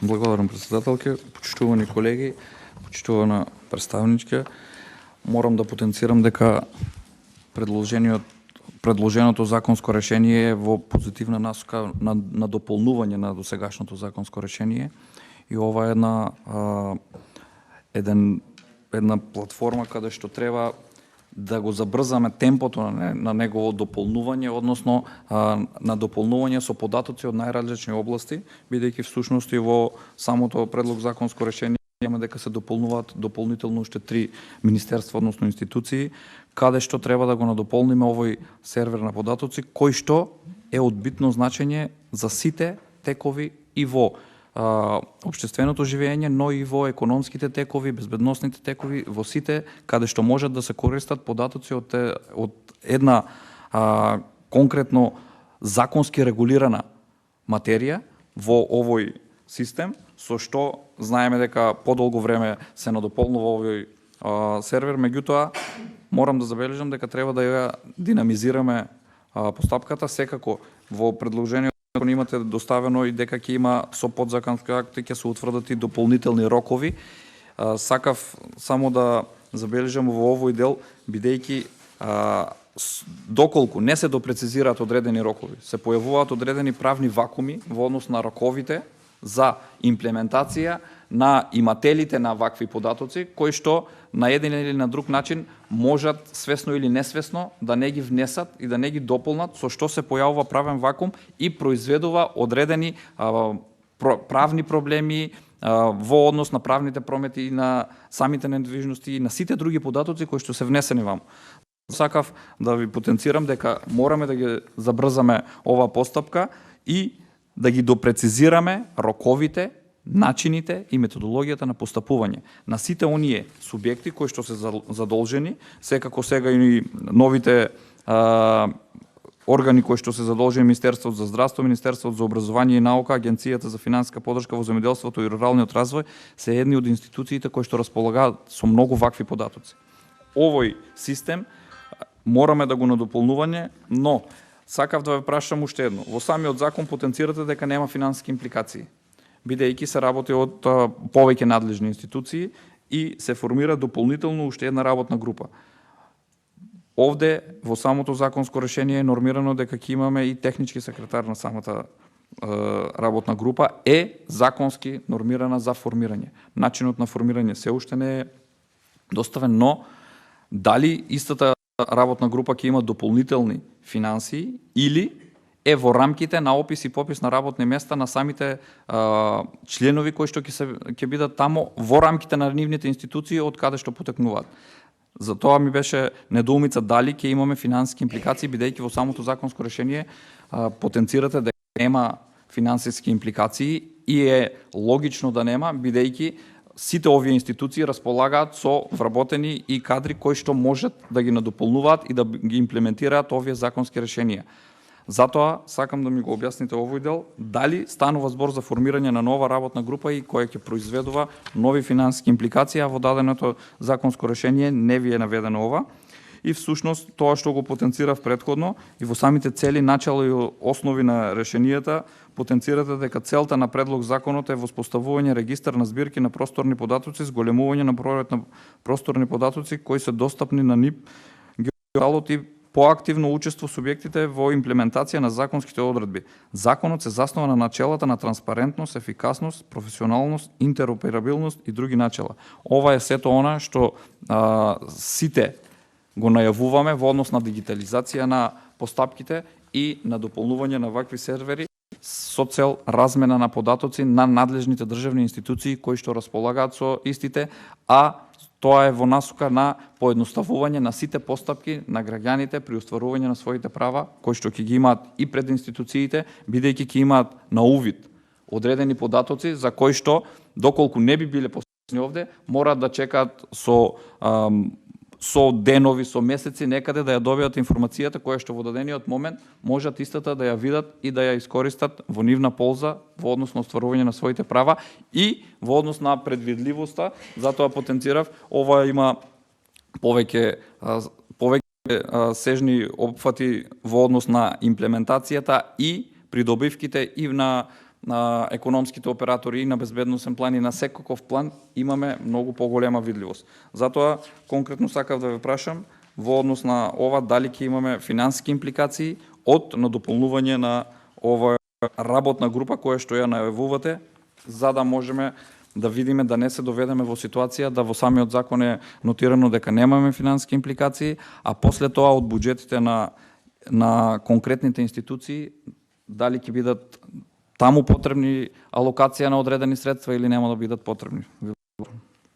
Благодарам, председателке. Почитувани колеги, почитувана представничка, морам да потенцирам дека предложеното законско решение е во позитивна насока на дополнување на досегашното законско решение и ова е една платформа каде што треба да го забрзаме темпото на негово дополнување, односно на дополнување со податоци од најразлични области, бидејќи всушност и во самото предлог законско решение има дека се дополнуваат дополнително уште 3 министерства, односно институции, каде што треба да го надополниме овој сервер на податоци, кој што е од битно значење за сите текови и во општественото живење, но и во економските текови, безбедносните текови, во сите каде што можат да се користат податоци од една конкретно законски регулирана материја во овој систем, со што знаеме дека подолго време се надополнува овој сервер, меѓутоа морам да забележам дека треба да ја динамизираме постапката. Секако во предложението имате доставено и дека ќе има со подзаконски акти ќе се утврдат и дополнителни рокови. Сакав само да забележам во овој дел, бидејќи доколку не се допрецизираат одредени рокови, се појавуваат одредени правни вакууми во однос на роковите за имплементација на имателите на вакви податоци, кои што на еден или на друг начин можат свесно или несвесно да не ги внесат и да не ги дополнат, со што се појавува правен вакуум и произведува одредени правни проблеми во однос на правните промети и на самите недвижности и на сите други податоци кои што се внесени ваму. Сакав да ви потенцирам дека мораме да ги забрзаме ова постапка и да ги допрецизираме роковите, начините и методологијата на постапување на сите оние субјекти кои што се задолжени, секако сега и новите органи кои што се задолжени, Министерството за здравство, Министерството за образование и наука, Агенцијата за финансиска поддршка во земјоделството и руралниот развој се едни од институциите кои што располагаат со многу вакви податоци. Овој систем мораме да го надополнување, но сакав да ве прашам уште едно. Во самиот закон потенцирате дека нема финансиски импликации, бидејќи се работи од повеќе надлежни институции и се формира дополнително уште една работна група. Овде во самото законско решение е нормирано дека ќе имаме и технички секретар на самата работна група, е законски нормирана за формирање. Начинот на формирање се уште не е доставен, но дали истата работна група ќе има дополнителни финансии или е во рамките на опис и попис на работни места на самите членови кои што ќе бидат тамо во рамките на нивните институции од каде што потекнуваат. Затоа ми беше недоумица дали ќе имаме финансиски импликации, бидејќи во самото законско решение потенцирате дека нема финансиски импликации и е логично да нема, бидејќи сите овие институции располагаат со вработени и кадри кои што можат да ги надополнуваат и да ги имплементираат овие законски решенија. Затоа сакам да ми го објасните овој дел, дали станува збор за формирање на нова работна група и која ќе произведува нови финансиски импликации, а во даденото законско решение не ви е наведено ова. И всушност тоа што го потенцирав претходно и во самите цели, начала и основи на решенијата, потенцирате дека целта на предлог законот е воспоставување регистар на збирки на просторни податоци, зголемување на бројот на просторни податоци кои се достапни на НИП, геолот и поактивно учество субјектите во имплементација на законските одредби. Законот се заснова на начелата на транспарентност, ефикасност, професионалност, интероперабилност и други начела. Ова е сето она што сите го најавуваме во однос на дигитализација на постапките и на дополнување на вакви сервери со цел размена на податоци на надлежните државни институции кои што располагаат со истите, а тоа е во насока на поедноставување на сите постапки на граѓаните при остварување на своите права, кои што ќе ги имаат и пред институциите, бидејќи ќе имаат на увид одредени податоци за кои што, доколку не би биле поставени овде, мораат да чекаат со денови, со месеци некаде да ја добијат информацијата која што во дадениот момент можат истата да ја видат и да ја искористат во нивна полза во однос на остварување на своите права и во однос на предвидливоста. Затоа потенцирав, ова има повеќе сежни опфати во однос на имплементацијата и придобивките и на на економските оператори и на безбедносен план и на секаков план имаме многу поголема видливост. Затоа конкретно сакав да ве прашам во однос на ова дали ќе имаме финансиски импликации од надополнување на ова работна група која што ја најавувате, за да можеме да видиме да не се доведеме во ситуација да во самиот закон е нотирано дека немаме финансиски импликации, а после тоа од буџетите на конкретните институции дали ќе бидат таму потребни алокација на одредени средства или нема да бидат потребни.